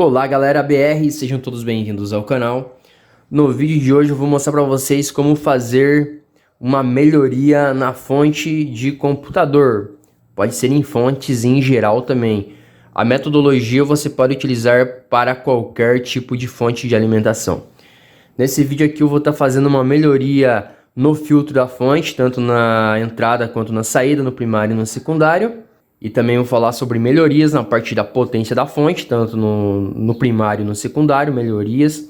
Olá galera BR, sejam todos bem-vindos ao canal. No vídeo de hoje eu vou mostrar para vocês como fazer uma melhoria na fonte de computador. Pode ser em fontes em geral também. A metodologia você pode utilizar para qualquer tipo de fonte de alimentação. Nesse vídeo aqui eu vou estar fazendo uma melhoria no filtro da fonte, tanto na entrada quanto na saída, no primário e no secundário. E também vou falar sobre melhorias na parte da potência da fonte, tanto no primário e no secundário, melhorias.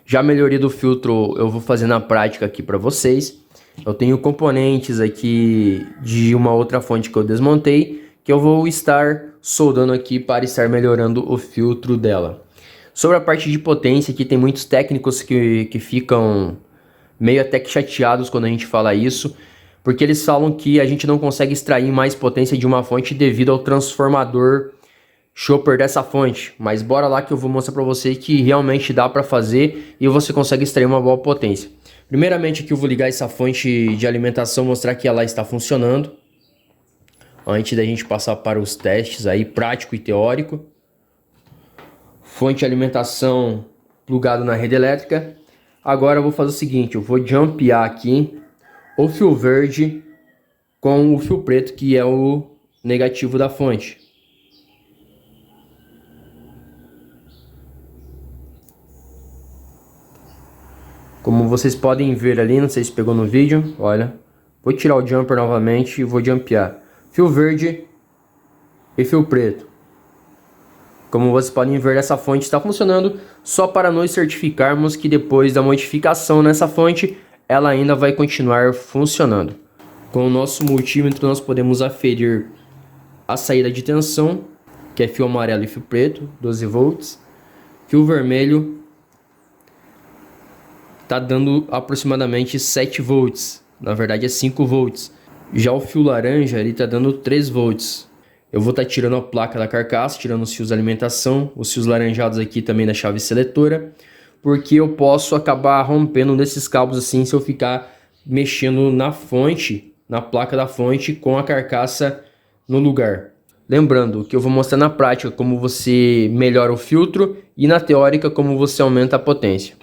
Já a melhoria do filtro eu vou fazer na prática aqui para vocês. Eu tenho componentes aqui de uma outra fonte que eu desmontei, que eu vou estar soldando aqui para estar melhorando o filtro dela. Sobre a parte de potência, aqui tem muitos técnicos que ficam meio até que chateados quando a gente fala isso, porque eles falam que a gente não consegue extrair mais potência de uma fonte devido ao transformador chopper dessa fonte. Mas bora lá que eu vou mostrar para você que realmente dá para fazer e você consegue extrair uma boa potência. Primeiramente aqui eu vou ligar essa fonte de alimentação, mostrar que ela está funcionando, antes da gente passar para os testes aí prático e teórico. Fonte de alimentação plugado na rede elétrica. Agora eu vou fazer o seguinte, eu vou jumpear aqui o fio verde com o fio preto, que é o negativo da fonte. Como vocês podem ver ali, não sei se pegou no vídeo, olha. Vou tirar o jumper novamente e vou jumpear. Fio verde e fio preto. Como vocês podem ver, essa fonte está funcionando, só para nós certificarmos que depois da modificação nessa fonte, ela ainda vai continuar funcionando. Com o nosso multímetro nós podemos aferir a saída de tensão, que é fio amarelo e fio preto, 12 volts. Fio vermelho está dando aproximadamente 7 volts, na verdade é 5 volts. Já o fio laranja ele está dando 3 volts. Eu vou estar tirando a placa da carcaça, tirando os fios de alimentação, os fios laranjados aqui também da chave seletora, porque eu posso acabar rompendo um desses cabos assim se eu ficar mexendo na fonte, na placa da fonte com a carcaça no lugar. Lembrando que eu vou mostrar na prática como você melhora o filtro e na teórica como você aumenta a potência.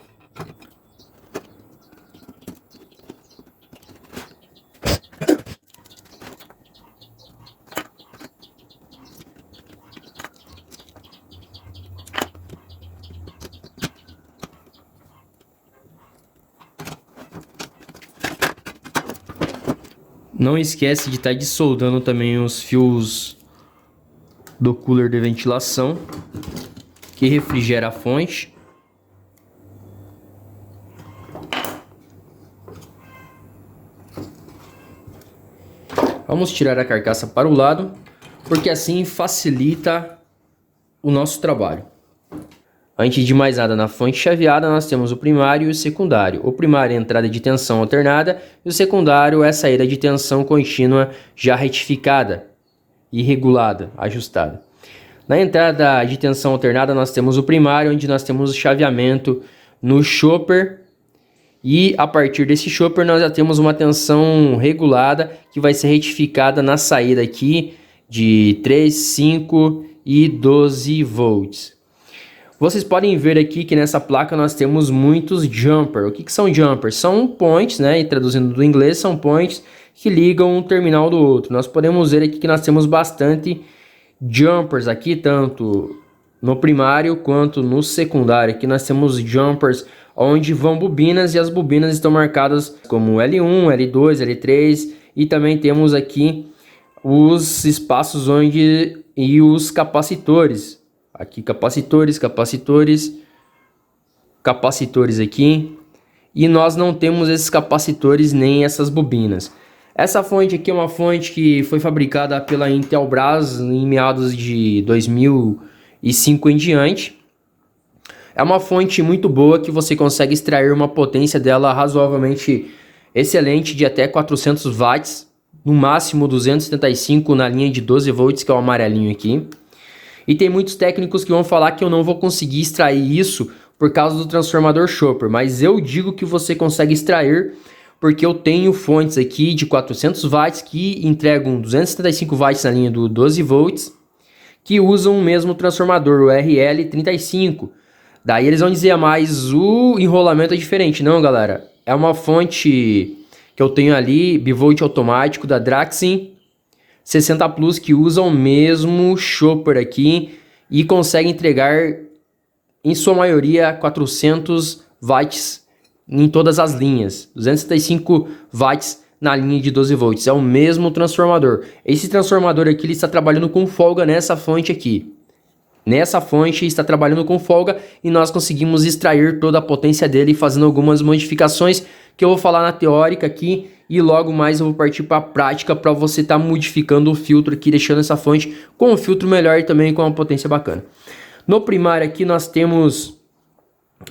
Não esquece de estar dissoldando também os fios do cooler de ventilação que refrigera a fonte. Vamos tirar a carcaça para o lado, porque assim facilita o nosso trabalho. Antes de mais nada, na fonte chaveada nós temos o primário e o secundário. O primário é a entrada de tensão alternada e o secundário é a saída de tensão contínua já retificada e regulada, ajustada. Na entrada de tensão alternada nós temos o primário, onde nós temos o chaveamento no chopper. E a partir desse chopper nós já temos uma tensão regulada que vai ser retificada na saída aqui de 3, 5 e 12 volts. Vocês podem ver aqui que nessa placa nós temos muitos jumpers. O que são jumpers? São points, né? E traduzindo do inglês, são points que ligam um terminal do outro. Nós podemos ver aqui que nós temos bastante jumpers aqui, tanto no primário quanto no secundário. Aqui nós temos jumpers onde vão bobinas e as bobinas estão marcadas como L1, L2, L3. E também temos aqui os espaços onde e os capacitores. Aqui capacitores aqui, e nós não temos esses capacitores nem essas bobinas. Essa fonte aqui é uma fonte que foi fabricada pela Intelbras em meados de 2005 em diante. É uma fonte muito boa que você consegue extrair uma potência dela razoavelmente excelente de até 400 watts, no máximo 275 na linha de 12 volts, que é o amarelinho aqui. E tem muitos técnicos que vão falar que eu não vou conseguir extrair isso por causa do transformador chopper. Mas eu digo que você consegue extrair, porque eu tenho fontes aqui de 400 watts que entregam 275 watts na linha do 12 volts, que usam o mesmo transformador, o RL35. Daí eles vão dizer, mas o enrolamento é diferente. Não, galera, é uma fonte que eu tenho ali, bivolt automático da Draxin 60 Plus, que usa o mesmo chopper aqui e consegue entregar, em sua maioria, 400 watts em todas as linhas, 275 watts na linha de 12 volts, é o mesmo transformador. Esse transformador aqui ele está trabalhando com folga nessa fonte aqui. Nessa fonte está trabalhando com folga e nós conseguimos extrair toda a potência dele fazendo algumas modificações que eu vou falar na teórica aqui e logo mais eu vou partir para a prática para você estar modificando o filtro aqui, deixando essa fonte com um filtro melhor e também com uma potência bacana. No primário aqui nós temos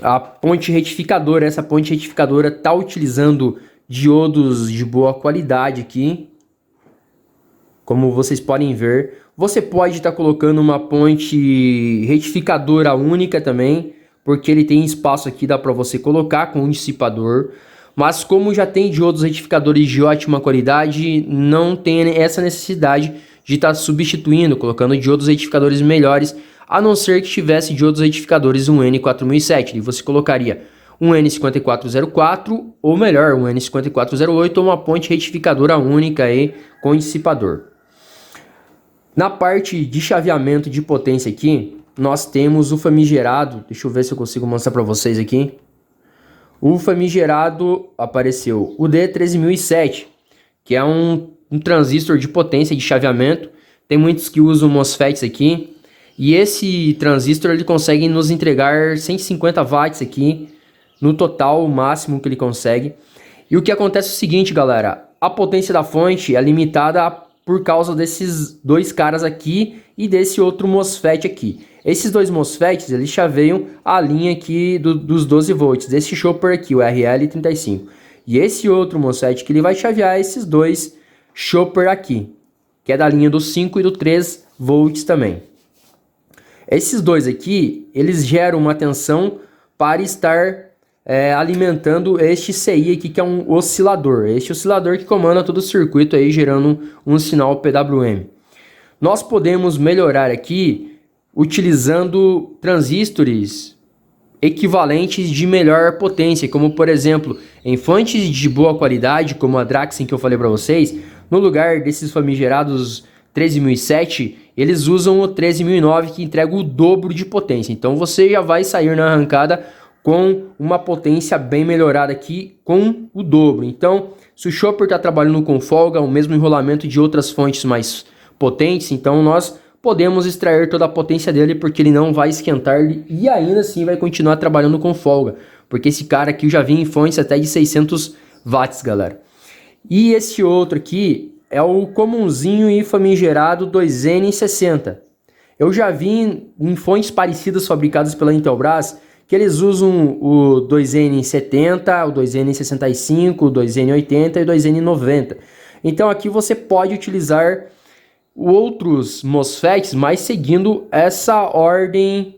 a ponte retificadora. Essa ponte retificadora está utilizando diodos de boa qualidade aqui, como vocês podem ver. Você pode estar colocando uma ponte retificadora única também, porque ele tem espaço aqui, dá para você colocar com um dissipador. Mas como já tem diodos retificadores de ótima qualidade, não tem essa necessidade de estar substituindo, colocando diodos retificadores melhores, a não ser que tivesse diodos retificadores um N4007, e você colocaria um N5404, ou melhor, um N5408, ou uma ponte retificadora única aí com dissipador. Na parte de chaveamento de potência aqui, nós temos o famigerado, deixa eu ver se eu consigo mostrar para vocês aqui. O famigerado apareceu, o D13007, que é um transistor de potência de chaveamento. Tem muitos que usam MOSFETs aqui. E esse transistor ele consegue nos entregar 150 watts aqui, no total, o máximo que ele consegue. E o que acontece é o seguinte, galera, a potência da fonte é limitada por causa desses dois caras aqui e desse outro MOSFET aqui. Esses dois MOSFETs, eles chaveiam a linha aqui dos 12 volts, desse chopper aqui, o RL35. E esse outro MOSFET que ele vai chavear esses dois chopper aqui, que é da linha do 5 e do 3 volts também. Esses dois aqui, eles geram uma tensão para estar alimentando este CI aqui, que é um oscilador. Este oscilador que comanda todo o circuito aí, gerando um sinal PWM. Nós podemos melhorar aqui utilizando transistores equivalentes de melhor potência, como por exemplo, em fontes de boa qualidade, como a Draxin que eu falei para vocês, no lugar desses famigerados 13007, eles usam o 13009 que entrega o dobro de potência. Então você já vai sair na arrancada com uma potência bem melhorada aqui, com o dobro. Então, se o chopper está trabalhando com folga, o mesmo enrolamento de outras fontes mais potentes, então nós podemos extrair toda a potência dele, porque ele não vai esquentar e ainda assim vai continuar trabalhando com folga. Porque esse cara aqui eu já vi em fontes até de 600 watts, galera. E esse outro aqui é o comunzinho e famigerado 2N60. Eu já vi em fontes parecidas fabricadas pela Intelbras que eles usam o 2N70, o 2N65, o 2N80 e o 2N90. Então aqui você pode utilizar outros MOSFETs, mas seguindo essa ordem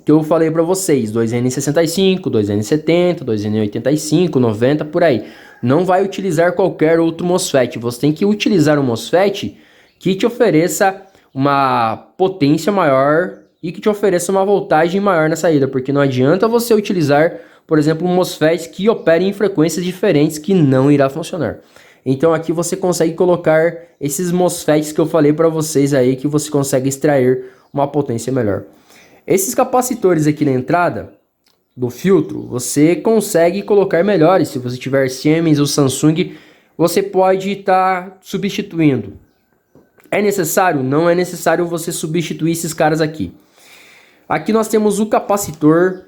que eu falei para vocês, 2N65, 2N70, 2N85, 90, por aí. Não vai utilizar qualquer outro MOSFET, você tem que utilizar um MOSFET que te ofereça uma potência maior e que te ofereça uma voltagem maior na saída, porque não adianta você utilizar, por exemplo, um MOSFET que opere em frequências diferentes, que não irá funcionar. Então aqui você consegue colocar esses MOSFETs que eu falei para vocês aí, que você consegue extrair uma potência melhor. Esses capacitores aqui na entrada do filtro, você consegue colocar melhores. Se você tiver Siemens ou Samsung, você pode estar substituindo. É necessário? Não é necessário você substituir esses caras aqui. Aqui nós temos o capacitor.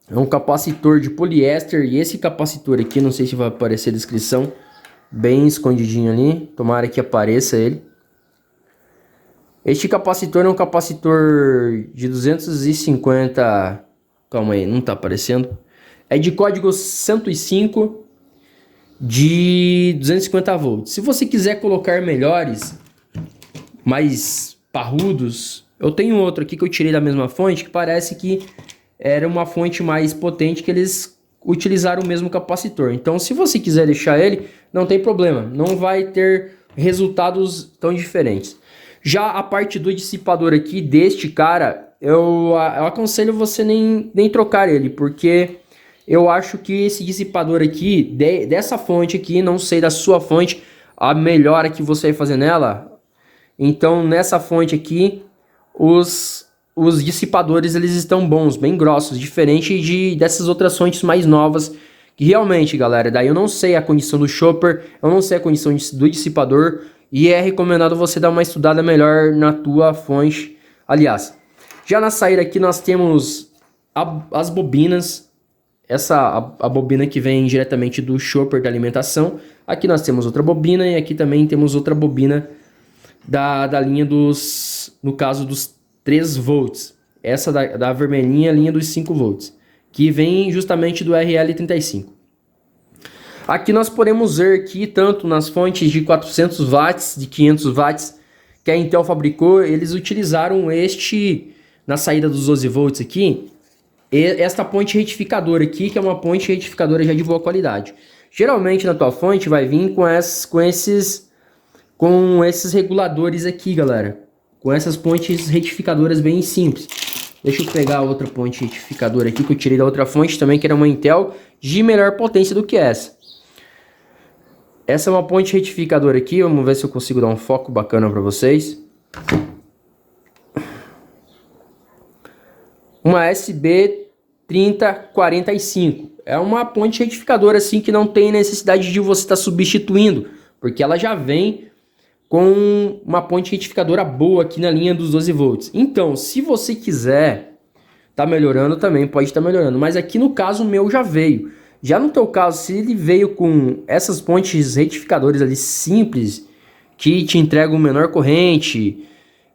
É um capacitor de poliéster. E esse capacitor aqui, não sei se vai aparecer a descrição, bem escondidinho ali. Tomara que apareça ele. Este capacitor é um capacitor de 250... Calma aí, não está aparecendo. É de código 105 de 250 volts. Se você quiser colocar melhores, mais parrudos, eu tenho outro aqui que eu tirei da mesma fonte, que parece que era uma fonte mais potente, que eles utilizaram o mesmo capacitor. Então, se você quiser deixar ele, não tem problema. Não vai ter resultados tão diferentes. Já a parte do dissipador aqui, deste cara, eu aconselho você nem trocar ele, porque eu acho que esse dissipador aqui, dessa fonte aqui, não sei da sua fonte, a melhora que você vai fazer nela. Então nessa fonte aqui, os dissipadores eles estão bons, bem grossos, diferente dessas outras fontes mais novas, que realmente, galera, daí eu não sei a condição do chopper, eu não sei a condição do dissipador, e é recomendado você dar uma estudada melhor na tua fonte. Aliás, já na saída aqui nós temos as bobinas, a bobina que vem diretamente do chopper da alimentação. Aqui nós temos outra bobina e aqui também temos outra bobina da linha no caso dos 3 volts. Essa da vermelhinha, a linha dos 5 volts, que vem justamente do RL35. Aqui nós podemos ver que tanto nas fontes de 400 watts, de 500 watts, que a Intel fabricou, eles utilizaram na saída dos 12 volts aqui, esta ponte retificadora aqui, que é uma ponte retificadora já de boa qualidade. Geralmente na tua fonte vai vir com esses reguladores aqui, galera. Com essas pontes retificadoras bem simples. Deixa eu pegar outra ponte retificadora aqui que eu tirei da outra fonte também, que era uma Intel de melhor potência do que essa. Essa é uma ponte retificadora aqui, vamos ver se eu consigo dar um foco bacana para vocês. Uma SB3045. É uma ponte retificadora assim que não tem necessidade de você estar substituindo, porque ela já vem com uma ponte retificadora boa aqui na linha dos 12 volts. Então, se você quiser tá melhorando também, pode estar melhorando. Mas aqui no caso o meu já veio. Já no teu caso, se ele veio com essas pontes retificadoras ali simples, que te entregam menor corrente,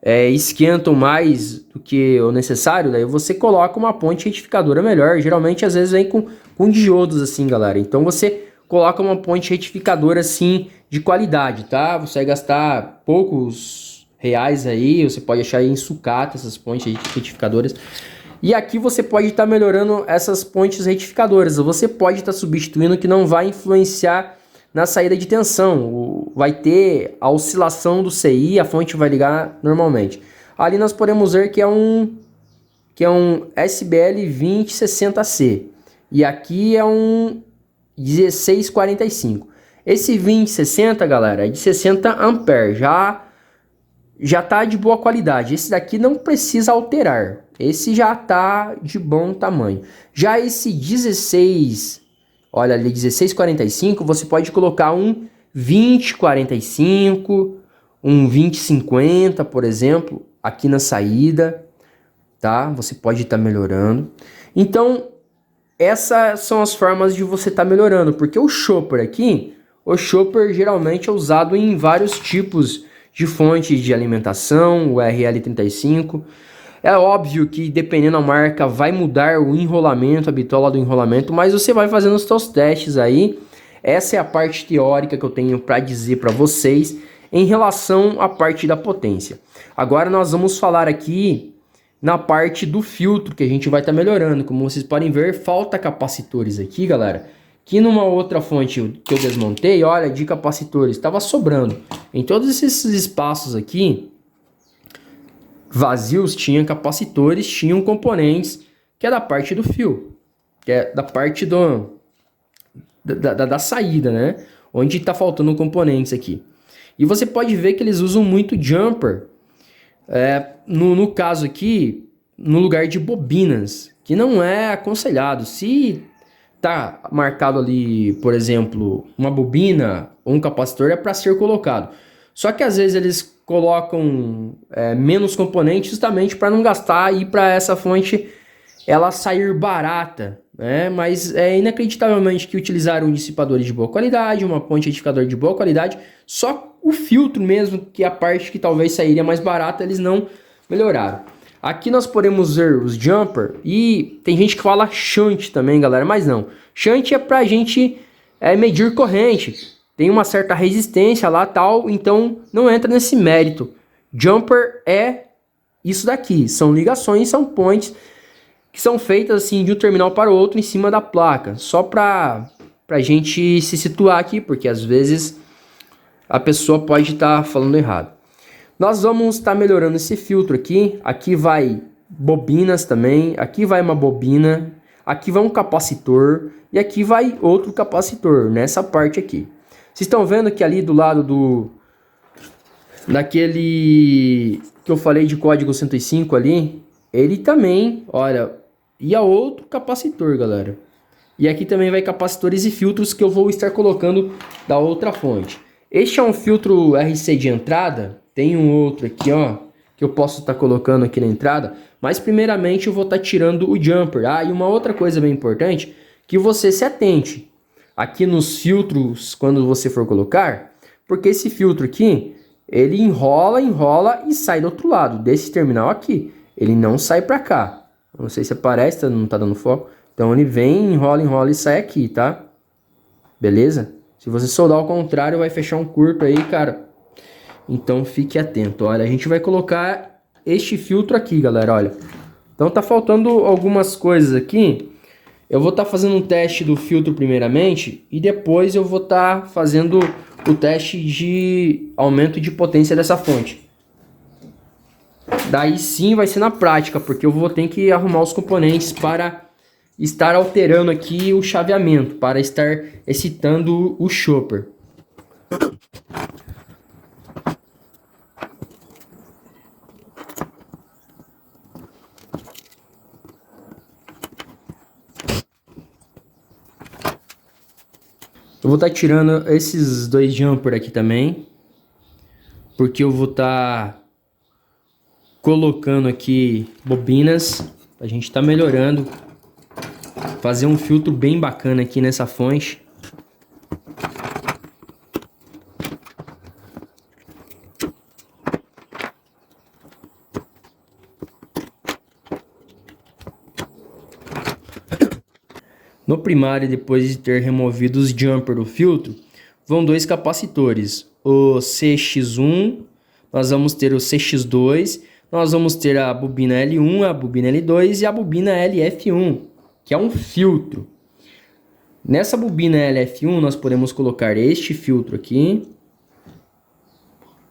esquentam mais do que o necessário, daí você coloca uma ponte retificadora melhor. Geralmente às vezes vem com diodos assim, galera. Então você coloca uma ponte retificadora assim de qualidade, tá? Você vai gastar poucos reais aí, você pode achar aí em sucata essas pontes retificadoras. E aqui você pode estar melhorando essas pontes retificadoras. Você pode estar substituindo, que não vai influenciar na saída de tensão. Vai ter a oscilação do CI, a fonte vai ligar normalmente. Ali nós podemos ver que é um SBL 2060C. E aqui é um 1645. Esse 2060, galera, é de 60 amperes. Já tá de boa qualidade. Esse daqui não precisa alterar. Esse já tá de bom tamanho. Já esse 16, olha ali, 1645, você pode colocar um 2045, um 2050, por exemplo, aqui na saída, tá? Você pode estar melhorando. Então, essas são as formas de você estar melhorando, porque o chopper aqui, o chopper geralmente é usado em vários tipos de fontes de alimentação, o RL35. É óbvio que dependendo da marca vai mudar o enrolamento, a bitola do enrolamento, mas você vai fazendo os seus testes aí. Essa é a parte teórica que eu tenho para dizer para vocês em relação à parte da potência. Agora nós vamos falar aqui na parte do filtro que a gente vai estar melhorando. Como vocês podem ver, falta capacitores aqui, galera. Que numa outra fonte que eu desmontei, olha, de capacitores, estava sobrando. Em todos esses espaços aqui vazios, tinha capacitores, tinham componentes, que é da parte do fio, que é da parte da saída, né? Onde está faltando componentes aqui. E você pode ver que eles usam muito jumper, no caso aqui, no lugar de bobinas, que não é aconselhado. Se tá marcado ali, por exemplo, uma bobina ou um capacitor, é para ser colocado. Só que às vezes eles colocam menos componentes justamente para não gastar e para essa fonte ela sair barata, né? Mas é inacreditavelmente que utilizaram dissipadores de boa qualidade, uma ponte retificador de boa qualidade, só o filtro mesmo, que é a parte que talvez sairia mais barata, eles não melhoraram. Aqui nós podemos ver os jumper e tem gente que fala shunt também, galera, mas não. Shunt é pra gente medir corrente. Tem uma certa resistência lá, tal, então não entra nesse mérito. Jumper é isso daqui, são ligações, são pontes que são feitas assim de um terminal para o outro em cima da placa. Só pra gente se situar aqui, porque às vezes a pessoa pode estar falando errado. Nós vamos estar melhorando esse filtro aqui. Aqui vai bobinas também. Aqui vai uma bobina. Aqui vai um capacitor. E aqui vai outro capacitor, nessa parte aqui. Vocês estão vendo que ali do lado daquele que eu falei de código 105 ali, ele também, olha, ia outro capacitor, galera. E aqui também vai capacitores e filtros que eu vou estar colocando da outra fonte. Este é um filtro RC de entrada. Tem um outro aqui, ó, que eu posso estar colocando aqui na entrada. Mas primeiramente eu vou estar tirando o jumper. Ah, e uma outra coisa bem importante, que você se atente aqui nos filtros quando você for colocar. Porque esse filtro aqui, ele enrola e sai do outro lado, desse terminal aqui. Ele não sai para cá. Não sei se aparece, não tá dando foco. Então ele vem, enrola e sai aqui, tá? Beleza? Se você soldar ao contrário, vai fechar um curto aí, cara. Então fique atento. Olha, a gente vai colocar este filtro aqui, galera, olha. Então tá faltando algumas coisas aqui. Eu vou estar fazendo um teste do filtro primeiramente. E depois eu vou estar fazendo o teste de aumento de potência dessa fonte. Daí sim vai ser na prática, porque eu vou ter que arrumar os componentes para estar alterando aqui o chaveamento, para estar excitando o chopper. Eu vou estar tirando esses dois jumper aqui também, porque eu vou estar colocando aqui bobinas. A gente está melhorando, fazer um filtro bem bacana aqui nessa fonte. No primário, depois de ter removido os jumper do filtro, vão dois capacitores, o CX1, nós vamos ter o CX2, nós vamos ter a bobina L1, a bobina L2 e a bobina LF1, que é um filtro. Nessa bobina LF1 nós podemos colocar este filtro aqui,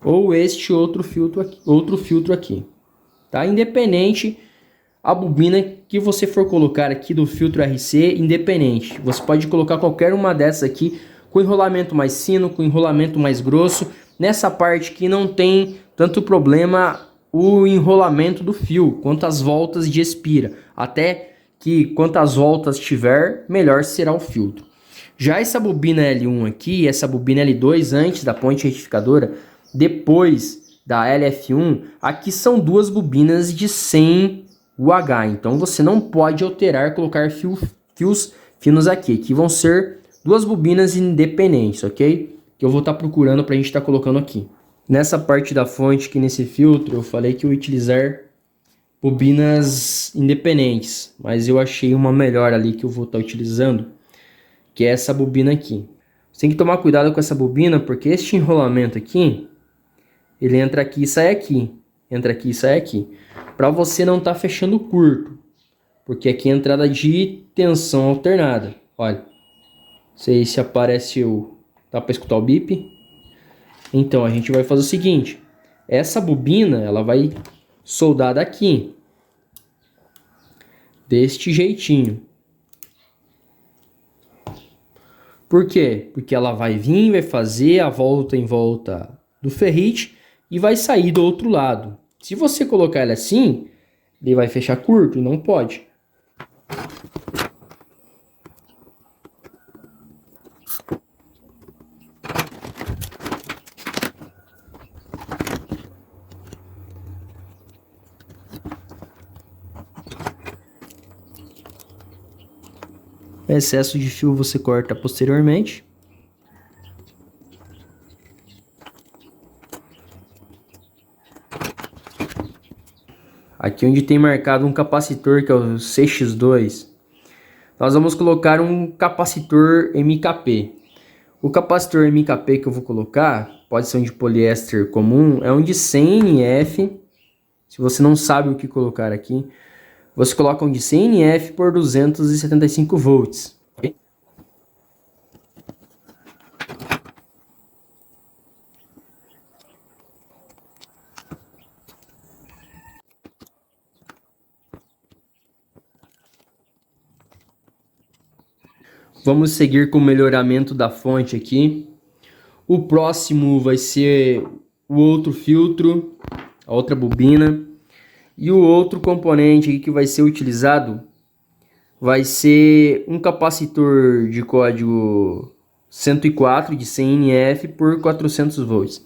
ou este outro filtro aqui, tá? Independente a bobina que você for colocar aqui do filtro RC, independente. Você pode colocar qualquer uma dessas aqui, com enrolamento mais fino, com enrolamento mais grosso. Nessa parte que não tem tanto problema o enrolamento do fio, quantas voltas de expira. Até que quantas voltas tiver, melhor será o filtro. Já essa bobina L1 aqui, essa bobina L2 antes da ponte retificadora, depois da LF1, aqui são duas bobinas de 100 UH, então você não pode alterar, colocar fios finos aqui, que vão ser duas bobinas independentes, ok? Que eu vou estar procurando para a gente estar colocando aqui. Nessa parte da fonte, que nesse filtro, eu falei que eu ia utilizar bobinas independentes, mas eu achei uma melhor ali que eu vou estar utilizando, que é essa bobina aqui. Você tem que tomar cuidado com essa bobina, porque este enrolamento aqui, ele entra aqui e sai aqui, entra aqui e sai aqui. Para você não estar fechando curto, porque aqui é entrada de tensão alternada. Olha, não sei se aparece dá para escutar o bip. Então a gente vai fazer o seguinte: essa bobina ela vai soldar daqui, deste jeitinho. Por quê? Porque ela vai vir, vai fazer a volta em volta do ferrite e vai sair do outro lado. Se você colocar ela assim, ele vai fechar curto e não pode. Excesso de fio você corta posteriormente. Aqui onde tem marcado um capacitor, que é o CX2, nós vamos colocar um capacitor MKP. O capacitor MKP que eu vou colocar, pode ser um de poliéster comum, é um de 100 NF. Se você não sabe o que colocar aqui, você coloca um de 100 NF por 275 volts. Okay? Vamos seguir com o melhoramento da fonte aqui. O próximo vai ser o outro filtro, a outra bobina. E o outro componente aqui que vai ser utilizado vai ser um capacitor de código 104 de 100 NF por 400 volts.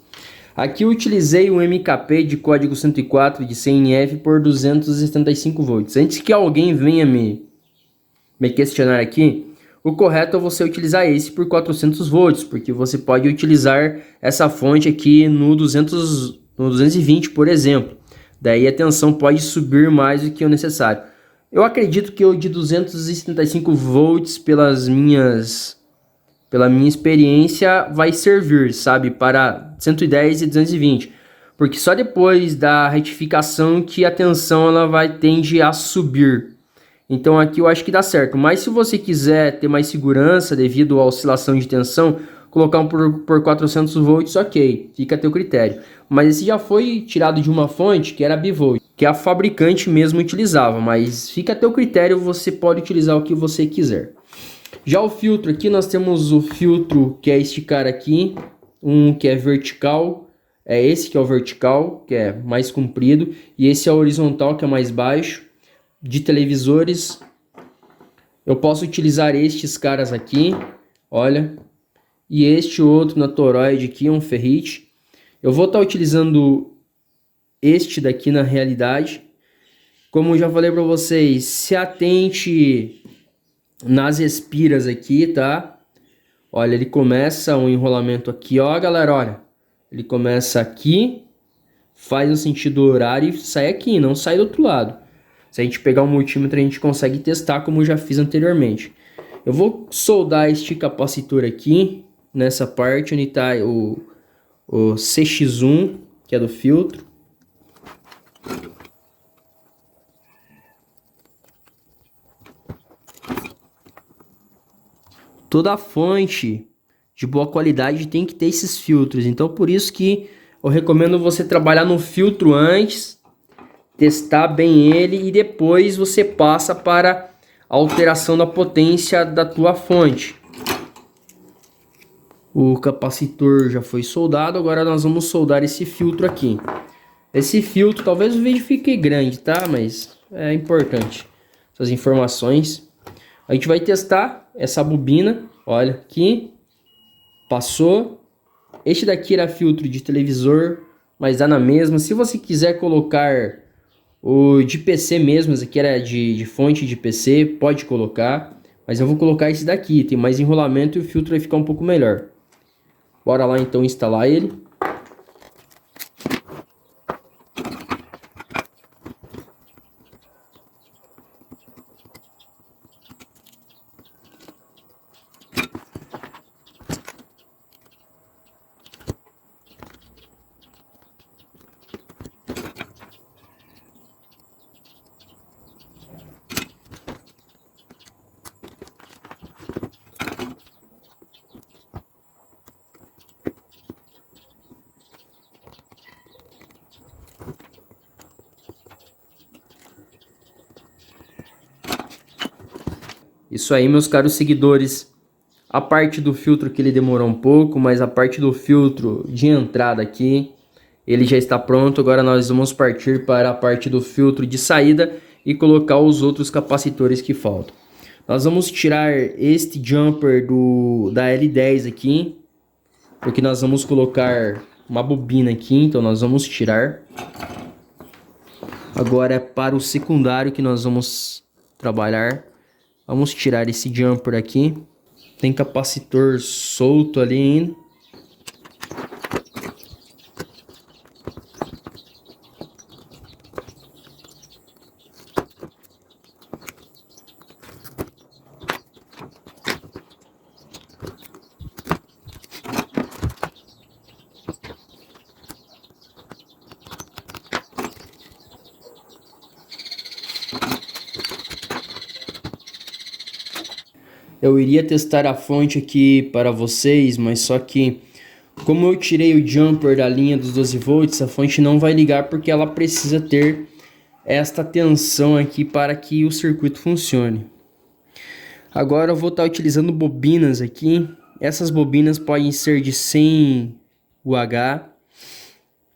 Aqui eu utilizei um MKP de código 104 de 100 NF por 275 volts. Antes que alguém venha me questionar aqui, o correto é você utilizar esse por 400 volts, porque você pode utilizar essa fonte aqui no 220, por exemplo. Daí a tensão pode subir mais do que o necessário. Eu acredito que o de 275 volts, pela minha experiência, vai servir, sabe, para 110 e 220. Porque só depois da retificação que a tensão ela tende a subir. Então aqui eu acho que dá certo. Mas se você quiser ter mais segurança devido à oscilação de tensão, colocar um por 400 volts, ok, fica a teu critério. Mas esse já foi tirado de uma fonte que era bivolt, que a fabricante mesmo utilizava, mas fica a teu critério, você pode utilizar o que você quiser. Já o filtro aqui, nós temos o filtro que é este cara aqui, um que é vertical, é esse que é o vertical, que é mais comprido, e esse é o horizontal, que é mais baixo. De televisores, eu posso utilizar estes caras aqui, olha, e este outro na toroide aqui, um ferrite. Eu vou estar utilizando este daqui na realidade. Como eu já falei para vocês, se atente nas espiras aqui, tá? Olha, ele começa um enrolamento aqui, ó, galera, olha. Ele começa aqui, faz no sentido horário e sai aqui, não sai do outro lado. Se a gente pegar o multímetro, a gente consegue testar como eu já fiz anteriormente. Eu vou soldar este capacitor aqui, nessa parte onde está o CX1, que é do filtro. Toda fonte de boa qualidade tem que ter esses filtros. Então por isso que eu recomendo você trabalhar no filtro antes, testar bem ele e depois você passa para a alteração da potência da tua fonte. O capacitor já foi soldado, agora nós vamos soldar esse filtro aqui. Esse filtro, talvez o vídeo fique grande, tá? Mas é importante essas informações. A gente vai testar essa bobina, olha aqui, passou. Este daqui era filtro de televisor, mas dá na mesma. Se você quiser colocar o de PC mesmo, esse aqui era de fonte de PC, pode colocar. Mas eu vou colocar esse daqui, tem mais enrolamento e o filtro vai ficar um pouco melhor. Bora lá então instalar ele. Isso aí, meus caros seguidores. A parte do filtro que ele demorou um pouco, mas a parte do filtro de entrada aqui, ele já está pronto. Agora nós vamos partir para a parte do filtro de saída e colocar os outros capacitores que faltam. Nós vamos tirar este jumper da L10 aqui, porque nós vamos colocar uma bobina aqui, então nós vamos tirar. Agora é para o secundário que nós vamos trabalhar. Vamos tirar esse jumper aqui. Tem capacitor solto ali ainda. Eu iria testar a fonte aqui para vocês, mas só que como eu tirei o jumper da linha dos 12 volts, a fonte não vai ligar porque ela precisa ter esta tensão aqui para que o circuito funcione. Agora eu vou estar utilizando bobinas aqui. Essas bobinas podem ser de 100 UH.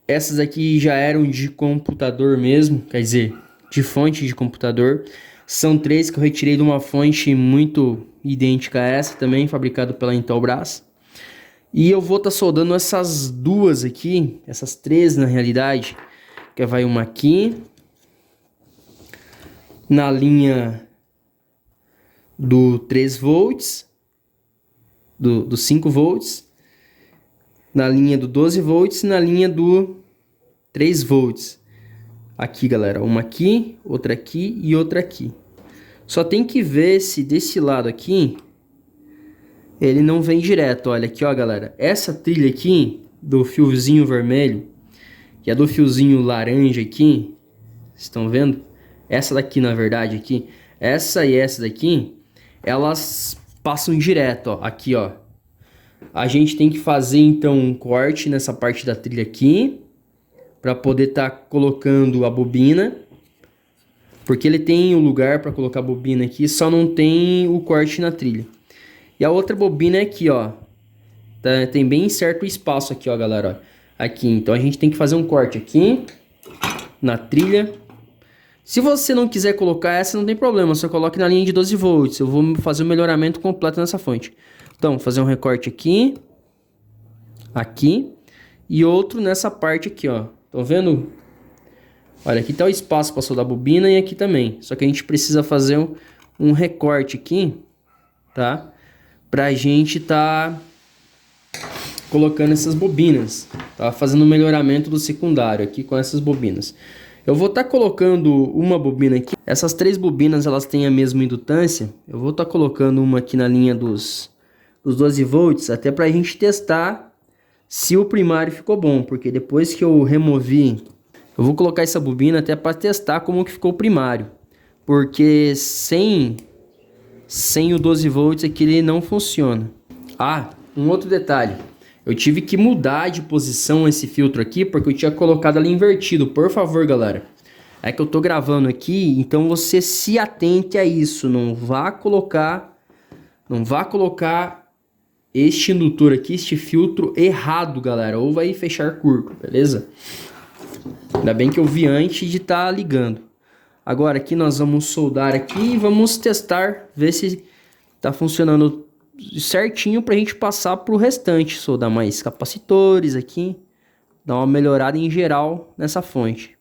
Essas aqui já eram de computador mesmo, quer dizer, de fonte de computador. São três que eu retirei de uma fonte muito idêntica a essa também, fabricado pela Intelbras. E eu vou estar soldando essas duas aqui, essas três na realidade, que vai uma aqui, na linha do 3 volts, do 5 volts, na linha do 12 volts e na linha do 3 volts. Aqui, galera, uma aqui, outra aqui e outra aqui. Só tem que ver se desse lado aqui ele não vem direto. Olha aqui, ó, galera. Essa trilha aqui do fiozinho vermelho e a do fiozinho laranja aqui, estão vendo? Essa daqui, na verdade, aqui, essa e essa daqui, elas passam direto, ó, aqui, ó. A gente tem que fazer então um corte nessa parte da trilha aqui para poder estar colocando a bobina, porque ele tem o lugar para colocar a bobina aqui, só não tem o corte na trilha. E a outra bobina é aqui, ó. Tem bem certo espaço aqui, ó, galera, ó. Aqui, então a gente tem que fazer um corte aqui na trilha. Se você não quiser colocar essa, não tem problema, só coloque na linha de 12 volts. Eu vou fazer o melhoramento completo nessa fonte. Então, vou fazer um recorte aqui, aqui e outro nessa parte aqui, ó. Estão vendo? Olha, aqui tá o espaço para soldar a bobina e aqui também. Só que a gente precisa fazer um recorte aqui, tá? Pra gente tá colocando essas bobinas, tá? Fazendo o melhoramento do secundário aqui com essas bobinas. Eu vou estar colocando uma bobina aqui. Essas três bobinas, elas têm a mesma indutância. Eu vou estar colocando uma aqui na linha dos 12 volts, até pra gente testar se o primário ficou bom, porque depois que eu removi, eu vou colocar essa bobina até para testar como que ficou o primário, porque sem o 12 volts aqui ele não funciona. Ah, um outro detalhe, eu tive que mudar de posição esse filtro aqui, porque eu tinha colocado ali invertido. Por favor, galera, é que eu tô gravando aqui, então você se atente a isso, não vá colocar este indutor aqui, este filtro errado, galera, ou vai fechar curto, beleza? Ainda bem que eu vi antes de estar ligando. Agora aqui nós vamos soldar aqui e vamos testar, ver se tá funcionando certinho pra gente passar pro restante. Soldar mais capacitores aqui, dar uma melhorada em geral nessa fonte.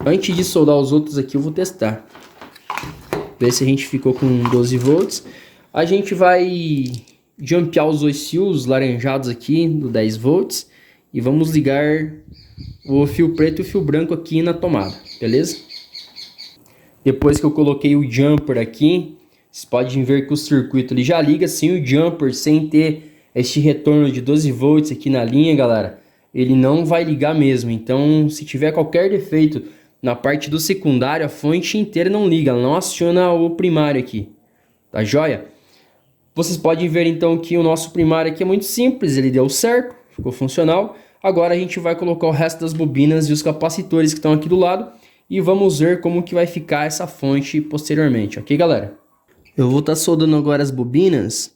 Antes de soldar os outros aqui, eu vou testar. Ver se a gente ficou com 12 volts. A gente vai jumpear os dois fios laranjados aqui do 10 volts. E vamos ligar o fio preto e o fio branco aqui na tomada, beleza? Depois que eu coloquei o jumper aqui, vocês podem ver que o circuito ele já liga sem o jumper, sem ter este retorno de 12 volts aqui na linha, galera. Ele não vai ligar mesmo. Então, se tiver qualquer defeito na parte do secundário, a fonte inteira não liga, ela não aciona o primário aqui, tá joia? Vocês podem ver então que o nosso primário aqui é muito simples, ele deu certo, ficou funcional. Agora a gente vai colocar o resto das bobinas e os capacitores que estão aqui do lado e vamos ver como que vai ficar essa fonte posteriormente, ok, galera? Eu vou estar soldando agora as bobinas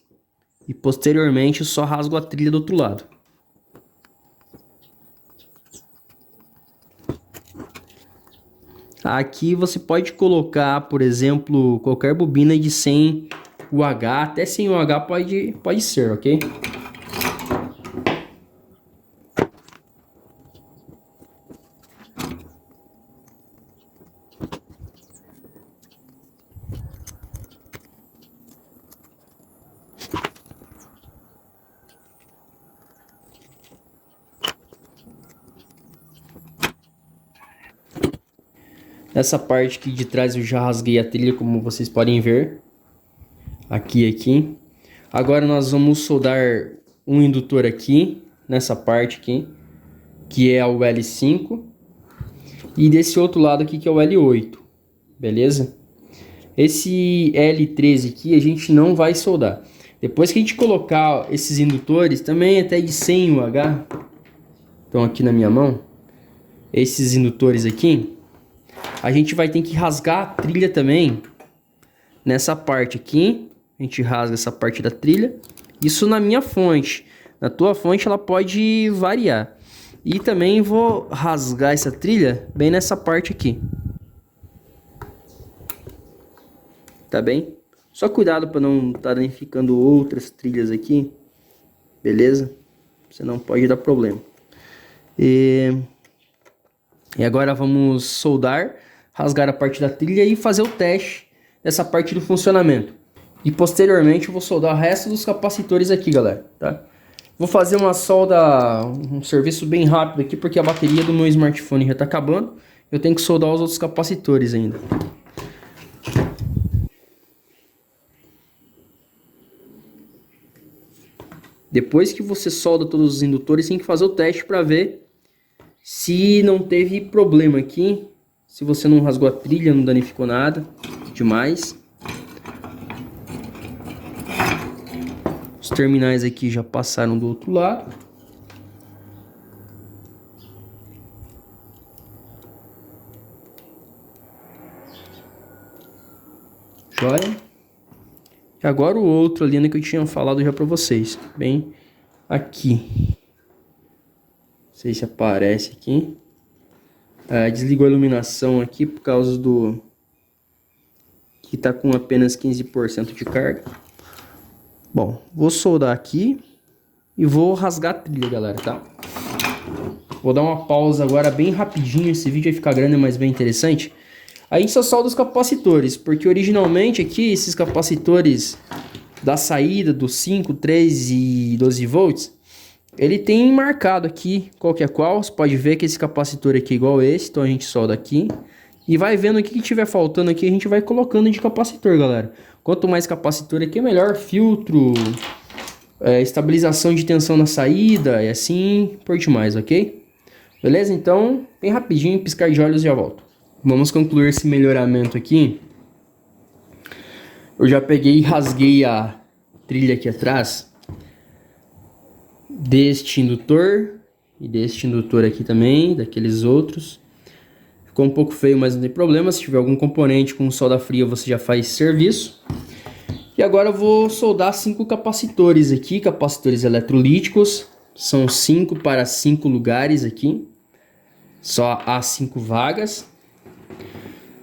e posteriormente eu só rasgo a trilha do outro lado. Aqui você pode colocar, por exemplo, qualquer bobina de 100 UH, até 100 UH pode ser, ok? Nessa parte aqui de trás eu já rasguei a trilha, como vocês podem ver. Aqui. Agora nós vamos soldar um indutor aqui, nessa parte aqui, que é o L5. E desse outro lado aqui que é o L8, beleza? Esse L13 aqui a gente não vai soldar. Depois que a gente colocar esses indutores, também até de 100 UH, estão aqui na minha mão, esses indutores aqui, a gente vai ter que rasgar a trilha também nessa parte aqui. A gente rasga essa parte da trilha. Isso na minha fonte. Na tua fonte ela pode variar. E também vou rasgar essa trilha bem nessa parte aqui. Tá bem? Só cuidado para não estar danificando outras trilhas aqui. Beleza? Senão pode dar problema. E agora vamos soldar, rasgar a parte da trilha e fazer o teste dessa parte do funcionamento. E posteriormente eu vou soldar o resto dos capacitores aqui, galera, tá? Vou fazer uma solda, um serviço bem rápido aqui, porque a bateria do meu smartphone já tá acabando. Eu tenho que soldar os outros capacitores ainda. Depois que você solda todos os indutores, tem que fazer o teste para ver se não teve problema aqui. Se você não rasgou a trilha, não danificou nada demais. Os terminais aqui já passaram do outro lado. Joia. E agora o outro ali, né, que eu tinha falado já para vocês. Bem aqui. Não sei se aparece aqui. Desligou a iluminação aqui por causa do... que tá com apenas 15% de carga. Bom, vou soldar aqui e vou rasgar a trilha, galera, tá? Vou dar uma pausa agora bem rapidinho, esse vídeo vai ficar grande, mas bem interessante. Aí a gente só solda os capacitores, porque originalmente aqui esses capacitores da saída dos 5, 3 e 12 volts, ele tem marcado aqui qual que é qual. Você pode ver que esse capacitor aqui é igual a esse, então a gente solda aqui. E vai vendo o que tiver faltando aqui, a gente vai colocando de capacitor, galera. Quanto mais capacitor aqui, melhor. Filtro, estabilização de tensão na saída e assim por demais, ok? Beleza? Então, bem rapidinho, piscar de olhos e já volto. Vamos concluir esse melhoramento aqui. Eu já peguei e rasguei a trilha aqui atrás deste indutor e deste indutor aqui também, daqueles outros. Ficou um pouco feio, mas não tem problema. Se tiver algum componente com solda fria, você já faz serviço. E agora eu vou soldar 5 capacitores aqui, capacitores eletrolíticos. São 5 para 5 lugares aqui. Só há 5 vagas.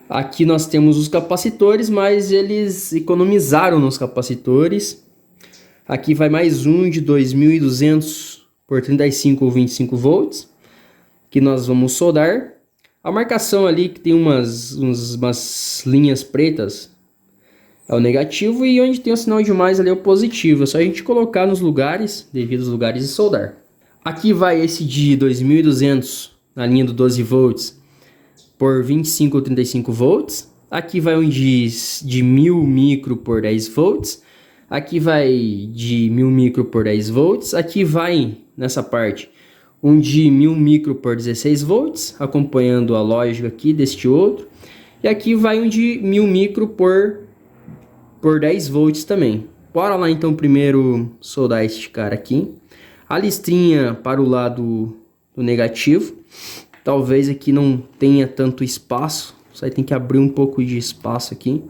Aqui nós temos os capacitores, mas eles economizaram nos capacitores. Aqui vai mais um de 2.200 por 35 ou 25 volts, que nós vamos soldar. A marcação ali que tem umas linhas pretas é o negativo, e onde tem o sinal de mais ali é o positivo. É só a gente colocar nos lugares, devidos lugares, e soldar. Aqui vai esse de 2.200 na linha do 12 volts por 25 ou 35 volts. Aqui vai um de 1000 micro por 10 volts. Aqui vai de 1000 micro por 10 volts. Aqui vai, nessa parte, um de 1000 micro por 16 volts, acompanhando a lógica aqui deste outro. E aqui vai um de 1000 micro por 10 volts também. Bora lá então primeiro soldar este cara aqui. A listrinha para o lado do negativo. Talvez aqui não tenha tanto espaço. Você tem que abrir um pouco de espaço aqui.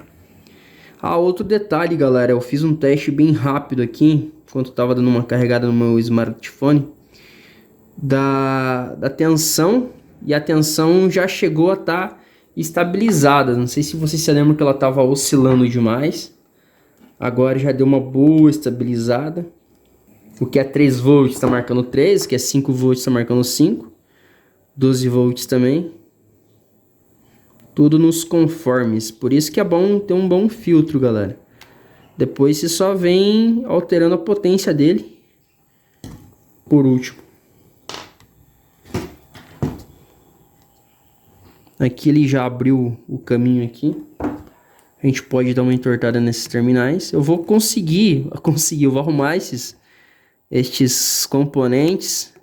Outro detalhe, galera. Eu fiz um teste bem rápido aqui, enquanto estava dando uma carregada no meu smartphone, da tensão. E a tensão já chegou a estar estabilizada. Não sei se vocês se lembram que ela estava oscilando demais. Agora já deu uma boa estabilizada. O que é 3 volts está marcando 3, o que é 5 volts está marcando 5. 12 volts também. Tudo nos conformes. Por isso que é bom ter um bom filtro, galera. Depois você só vem alterando a potência dele. Por último. Aqui ele já abriu o caminho aqui. A gente pode dar uma entortada nesses terminais. Eu vou eu vou arrumar estes componentes.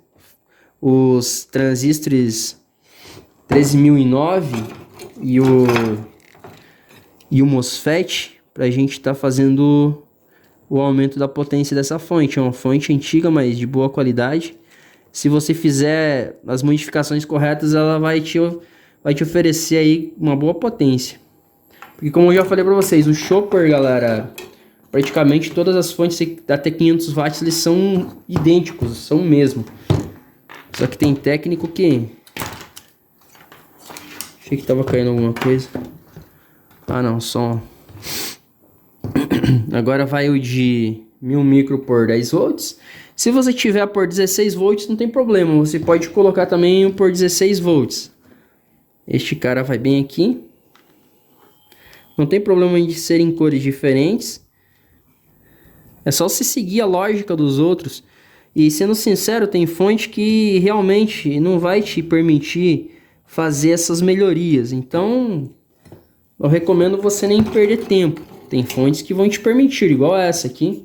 Os transistores 13009 e o MOSFET, para a gente estar fazendo o aumento da potência dessa fonte. É uma fonte antiga, mas de boa qualidade. Se você fizer as modificações corretas, ela vai te oferecer aí uma boa potência. Porque como eu já falei para vocês, o chopper, galera, praticamente todas as fontes da T500 watts eles são idênticos, são o mesmo. Só que tem técnico que... Achei que tava caindo alguma coisa. Ah não, só... Agora vai o de 1000 micro por 10 volts. Se você tiver por 16 volts, não tem problema. Você pode colocar também o por 16 volts. Este cara vai bem aqui. Não tem problema de serem cores diferentes. É só você seguir a lógica dos outros. E sendo sincero, tem fonte que realmente não vai te permitir fazer essas melhorias. Então, eu recomendo você nem perder tempo. Tem fontes que vão te permitir, igual essa aqui.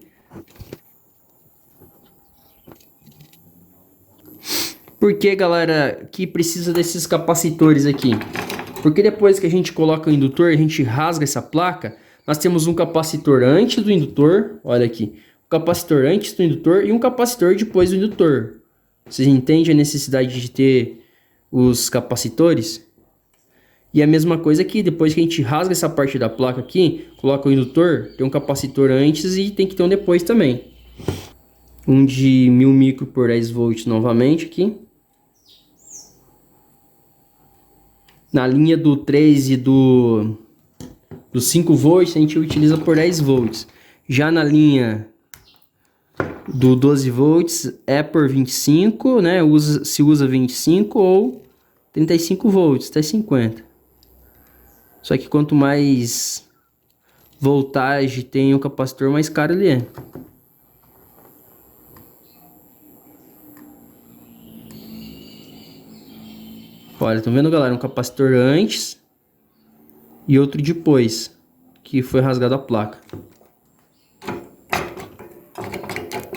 Por que, galera, que precisa desses capacitores aqui? Porque depois que a gente coloca o indutor, a gente rasga essa placa, nós temos um capacitor antes do indutor, olha aqui, um capacitor antes do indutor e um capacitor depois do indutor. Vocês entendem a necessidade de ter os capacitores? E a mesma coisa aqui, depois que a gente rasga essa parte da placa aqui, coloca o indutor, tem um capacitor antes e tem que ter um depois também. Um de 1000 micro por 10 volts novamente aqui. Na linha do 3 e do 5 volts a gente utiliza por 10 volts. Já na linha do 12 volts é por 25, né? Se usa 25 ou 35 volts, até 50. Só que quanto mais voltagem tem o capacitor, mais caro ele é. Olha, estão vendo, galera? Um capacitor antes e outro depois que foi rasgado a placa.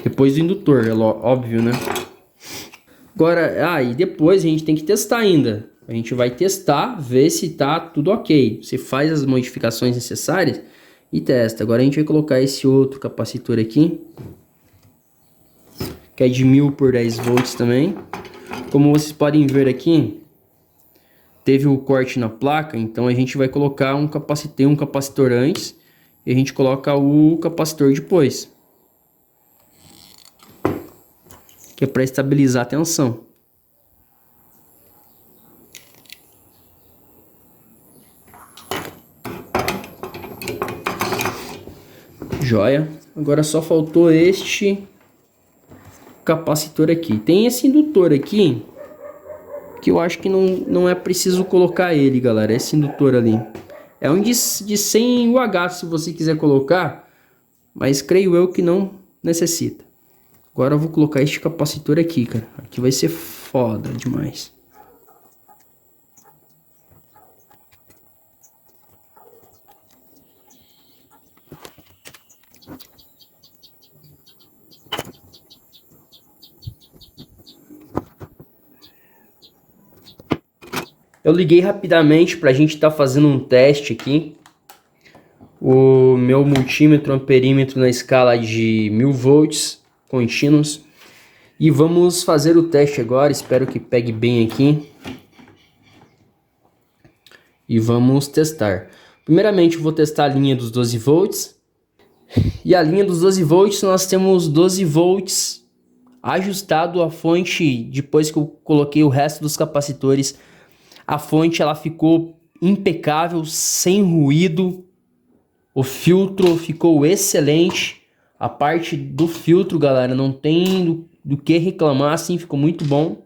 Depois do indutor, é óbvio, né? Agora, e depois a gente tem que testar ainda. A gente vai testar, ver se tá tudo ok. Você faz as modificações necessárias e testa. Agora a gente vai colocar esse outro capacitor aqui, que é de 1000 por 10 volts também. Como vocês podem ver aqui, teve o corte na placa, então a gente vai colocar um capacitor antes e a gente coloca o capacitor depois, que é para estabilizar a tensão. Joia. Agora só faltou este capacitor aqui. Tem esse indutor aqui, que eu acho que não é preciso colocar ele, galera. Esse indutor ali. É um de 100 UH se você quiser colocar, mas creio eu que não necessita. Agora eu vou colocar este capacitor aqui, cara. Aqui vai ser foda demais. Eu liguei rapidamente para a gente estar fazendo um teste aqui. O meu multímetro amperímetro na escala de 1000 volts contínuos. E vamos fazer o teste agora, espero que pegue bem aqui. E vamos testar. Primeiramente eu vou testar a linha dos 12 volts. E a linha dos 12 volts nós temos 12 volts ajustado à fonte. Depois que eu coloquei o resto dos capacitores, a fonte ela ficou impecável, sem ruído. O filtro ficou excelente. A parte do filtro, galera, não tem do que reclamar, assim, ficou muito bom.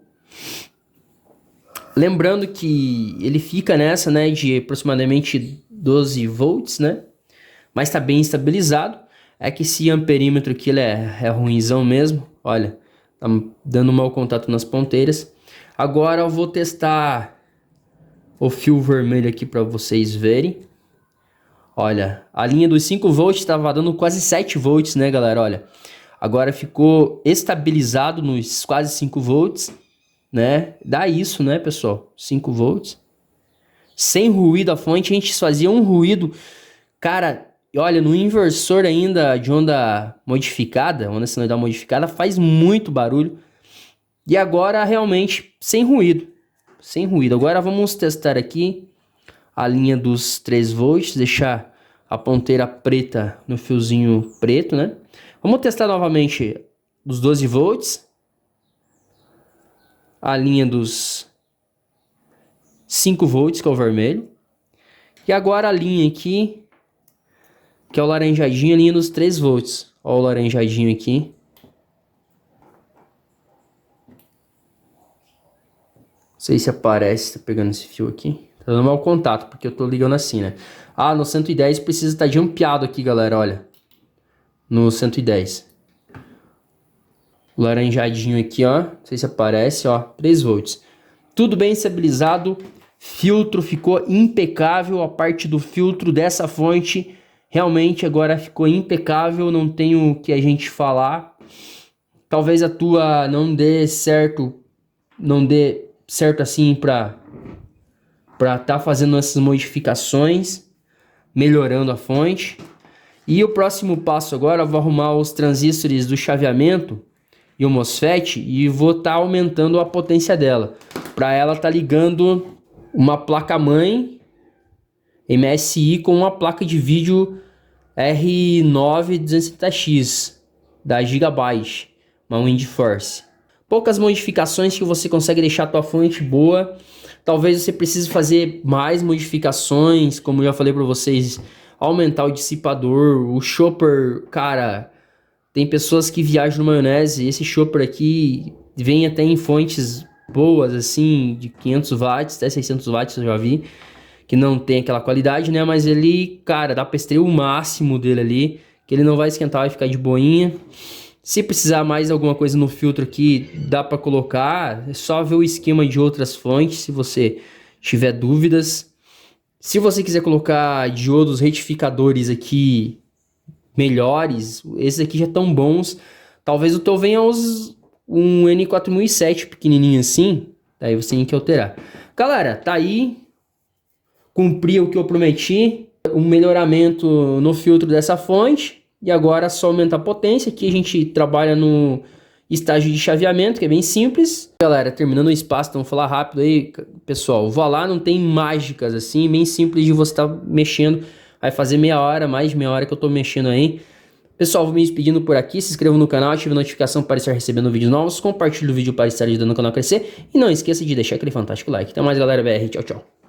Lembrando que ele fica nessa, né, de aproximadamente 12 volts, né? Mas tá bem estabilizado. É que esse amperímetro aqui ele é ruinzão mesmo. Olha, tá dando mau contato nas ponteiras. Agora eu vou testar o fio vermelho aqui para vocês verem. Olha, a linha dos 5 volts estava dando quase 7 volts, né, galera? Olha, agora ficou estabilizado nos quase 5 volts, né? Dá isso, né, pessoal? 5 volts. Sem ruído a fonte, a gente fazia um ruído. Cara, olha, no inversor ainda de onda modificada, onda sinoidal modificada, faz muito barulho. E agora realmente sem ruído. Sem ruído. Agora vamos testar aqui a linha dos 3 volts. Deixar a ponteira preta no fiozinho preto, né? Vamos testar novamente dos 12 volts. A linha dos 5 volts, que é o vermelho. E agora a linha aqui, que é o laranjadinho, a linha dos 3 volts. Olha o laranjadinho aqui. Não sei se aparece, tá pegando esse fio aqui. Tá dando mau contato, porque eu tô ligando assim, né? Ah, no 110 precisa estar jampeado aqui, galera, olha. No 110. O laranjadinho aqui, ó. Não sei se aparece, ó. 3 volts. Tudo bem estabilizado. Filtro ficou impecável. A parte do filtro dessa fonte realmente agora ficou impecável. Não tenho o que a gente falar. Talvez a tua não dê certo. Não dê certo assim pra tá fazendo essas modificações. Melhorando a fonte. E o próximo passo agora, eu vou arrumar os transistores do chaveamento e o MOSFET e vou estar aumentando a potência dela. Para ela tá ligando uma placa-mãe MSI com uma placa de vídeo R9 270X da Gigabyte, uma WindForce. Poucas modificações que você consegue deixar a tua fonte boa. Talvez você precise fazer mais modificações, como eu já falei para vocês, aumentar o dissipador, o chopper, cara. Tem pessoas que viajam no maionese, esse chopper aqui vem até em fontes boas, assim, de 500 watts, até 600 watts eu já vi, que não tem aquela qualidade, né? Mas ele, cara, dá pra extrair o máximo dele ali, que ele não vai esquentar, vai ficar de boinha. Se precisar mais alguma coisa no filtro aqui, dá pra colocar, é só ver o esquema de outras fontes, se você tiver dúvidas. Se você quiser colocar diodos retificadores aqui, melhores, esses aqui já estão bons. Talvez o teu venha um N4007 pequenininho assim, daí você tem que alterar. Galera, tá aí, cumpri o que eu prometi, um melhoramento no filtro dessa fonte, e agora é só aumentar a potência. Aqui a gente trabalha no estágio de chaveamento, que é bem simples. Galera, terminando o espaço, então vou falar rápido aí, pessoal. Vou lá, não tem mágicas assim, bem simples de você estar mexendo. Vai fazer meia hora, mais de meia hora que eu tô mexendo aí. Pessoal, vou me despedindo por aqui. Se inscreva no canal, ative a notificação para estar recebendo vídeos novos. Compartilhe o vídeo para estar ajudando o canal a crescer. E não esqueça de deixar aquele fantástico like. Até mais, galera BR. Tchau, tchau.